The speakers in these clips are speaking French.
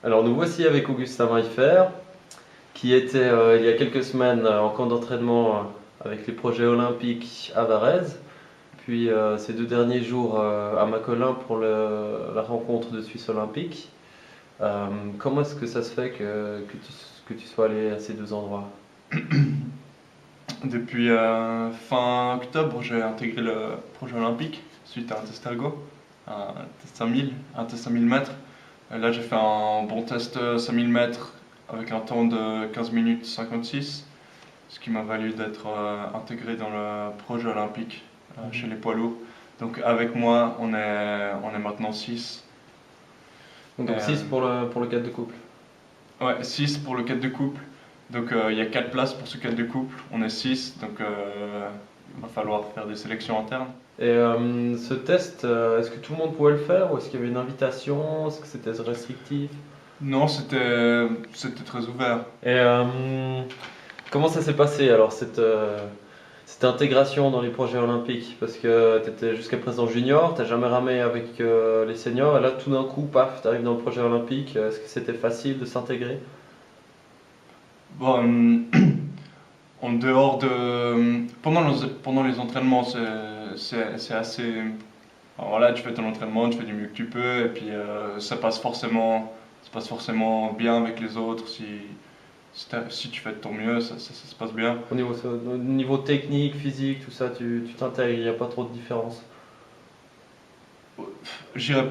Alors nous voici avec Augustin Maillefer, qui était il y a quelques semaines en camp d'entraînement avec les projets olympiques à Varèse, puis ces 2 derniers jours à Macolin pour la rencontre de Suisse olympique. Comment est-ce que ça se fait que tu sois allé à ces 2 endroits? Depuis fin octobre, j'ai intégré le projet olympique suite à un test algo, un test 5000, un test 5000 mètres. Et là, j'ai fait un bon test 5000 mètres avec un temps de 15 minutes 56, ce qui m'a valu d'être intégré dans le projet olympique chez les poids lourds. Donc avec moi, on est maintenant 6. Donc 6 pour le cadre de couple. Ouais, 6 pour le 4 de couple. Donc il y a 4 places pour ce 4 de couple. On est 6, donc il va falloir faire des sélections internes. Et ce test, est-ce que tout le monde pouvait le faire ou est-ce qu'il y avait une invitation? Est-ce que c'était restrictif? Non, c'était très ouvert. Et comment ça s'est passé alors cette intégration dans les projets olympiques? Parce que tu étais jusqu'à présent junior, tu n'as jamais ramé avec les seniors et là tout d'un coup, paf, tu arrives dans le projet olympique. Est-ce que c'était facile de s'intégrer? Bon, en dehors de. Pendant les entraînements, c'est assez. Alors voilà, tu fais ton entraînement, tu fais du mieux que tu peux, et puis ça passe forcément bien avec les autres. Si tu fais de ton mieux, ça se passe bien. Au niveau technique, physique, tout ça, tu t'intègres, il n'y a pas trop de différence. J'irais.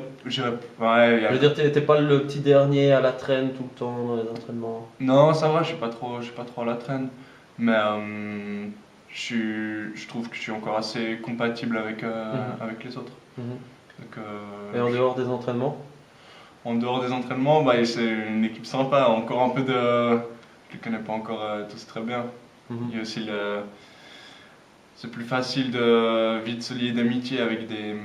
Ouais, Je veux dire, t'es pas le petit dernier à la traîne tout le temps dans les entraînements. non, ça va, je suis pas trop à la traîne. Mais je trouve que je suis encore assez compatible avec les autres. Mhm. Donc, Et en dehors des entraînements? en dehors des entraînements, bah, c'est une équipe sympa. Encore un peu de. Je les connais pas encore tous très bien. Mhm. Il y a aussi c'est plus facile de vite se lier d'amitié avec des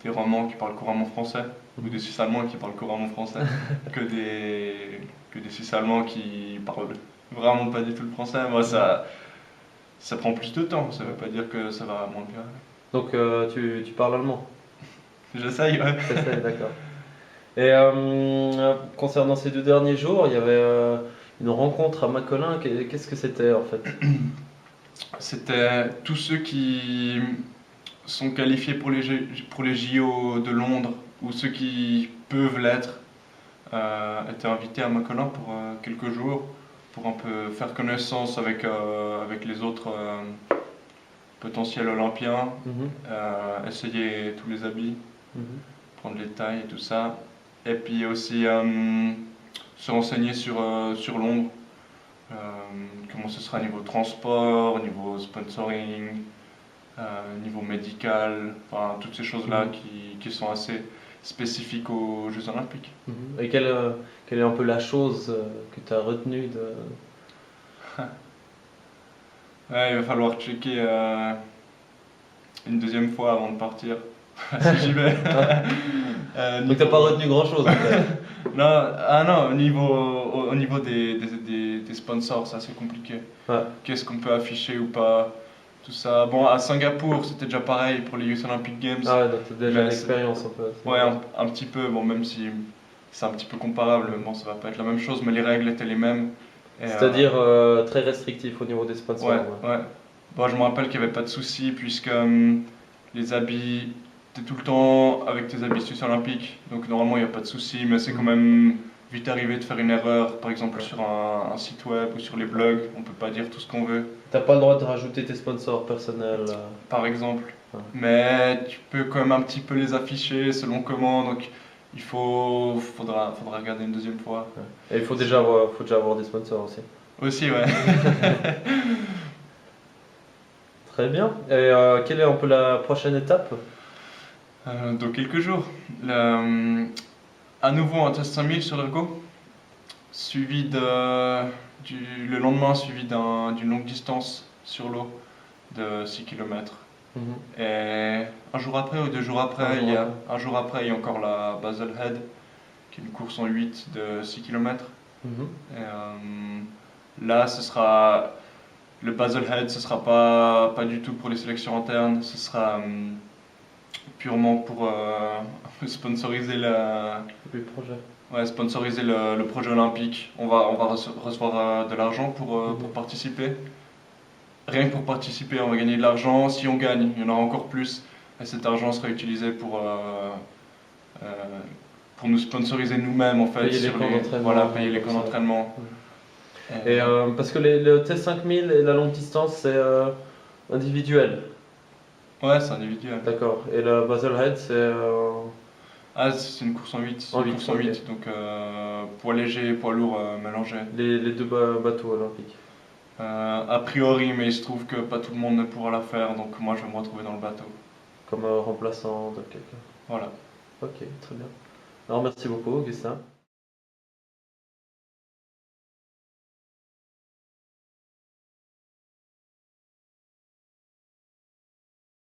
Romands qui parlent couramment français ou des Suisses allemands qui parlent couramment français que des Suisses allemands qui parlent vraiment pas du tout le français. Moi, ça prend plus de temps. Ça veut pas dire que ça va moins bien. Donc tu parles allemand? J'essaye, ouais. T'essayes, d'accord. Et concernant ces 2 derniers jours, il y avait une rencontre à Macolin. Qu'est-ce que c'était en fait? C'était tous ceux qui sont qualifiés pour pour les JO de Londres ou ceux qui peuvent l'être étaient invités à Macolin pour quelques jours pour un peu faire connaissance avec les autres potentiels olympiens, Mhm, essayer tous les habits, mhm. prendre les tailles et tout ça. Et puis aussi se renseigner sur Londres, comment ce sera niveau transport, niveau sponsoring, niveau médical, enfin toutes ces choses-là qui sont assez spécifiques aux Jeux Olympiques. Mhm. Et quelle est un peu la chose que tu as retenue de... Ouais, il va falloir checker une deuxième fois avant de partir, si j'y vais. Donc t'as pas retenu grand-chose en fait. Non, au niveau des sponsors, c'est assez compliqué. Ouais. Qu'est-ce qu'on peut afficher ou pas, tout ça. Bon, à Singapour, c'était déjà pareil pour les Youth Olympic Games. Ah ouais, donc t'as déjà Mais l'expérience un peu. Ouais, un petit peu, bon, même si c'est un petit peu comparable, bon, ça va pas être la même chose, mais les règles étaient les mêmes. Et, C'est-à-dire très restrictif au niveau des sponsors. ouais, Ouais. ouais. Bon, je me rappelle qu'il n'y avait pas de souci, puisque les habits, t'es tout le temps avec tes habits suisses olympiques, donc normalement il n'y a pas de souci, mais c'est quand même vite arrivé de faire une erreur, par exemple sur un site web ou sur les blogs, on peut pas dire tout ce qu'on veut, T'as pas le droit de rajouter tes sponsors personnels. par exemple. Ouais. Mais tu peux quand même un petit peu les afficher selon comment, donc faudra regarder une deuxième fois. Et il faut déjà avoir des sponsors aussi. Aussi, ouais. Très bien. Et quelle est un peu la prochaine étape? Dans quelques jours. À nouveau un test 5000 sur l'ergo, le lendemain suivi d'une longue distance sur l'eau de 6 km. Mhm. Et un jour après ou 2 jours après, il y a encore la Basel Head, qui est une course en 8 de 6 km. Mhm. Et, là, le Basel Head, ce sera pas du tout pour les sélections internes, ce sera purement pour sponsoriser Le projet. sponsoriser le projet olympique. On va recevoir de l'argent pour participer. Rien que pour participer, on va gagner de l'argent. Si on gagne, il y en aura encore plus. Et cet argent sera utilisé pour nous sponsoriser nous-mêmes en fait. Payer les camps d'entraînement. Voilà, payer les camps d'entraînement. Et parce que le T5000 et la longue distance, c'est individuel. Ouais, c'est individuel. D'accord. Et la Baselhead, c'est. Ah, c'est une course en 8. En Une 8, course en 8. Donc poids léger et poids lourd mélangés. Les deux bateaux olympiques. A priori, mais il se trouve que pas tout le monde ne pourra la faire, donc moi je vais me retrouver dans le bateau. Comme remplaçant de quelqu'un. Voilà. Ok, très bien. Alors merci beaucoup, Augustin.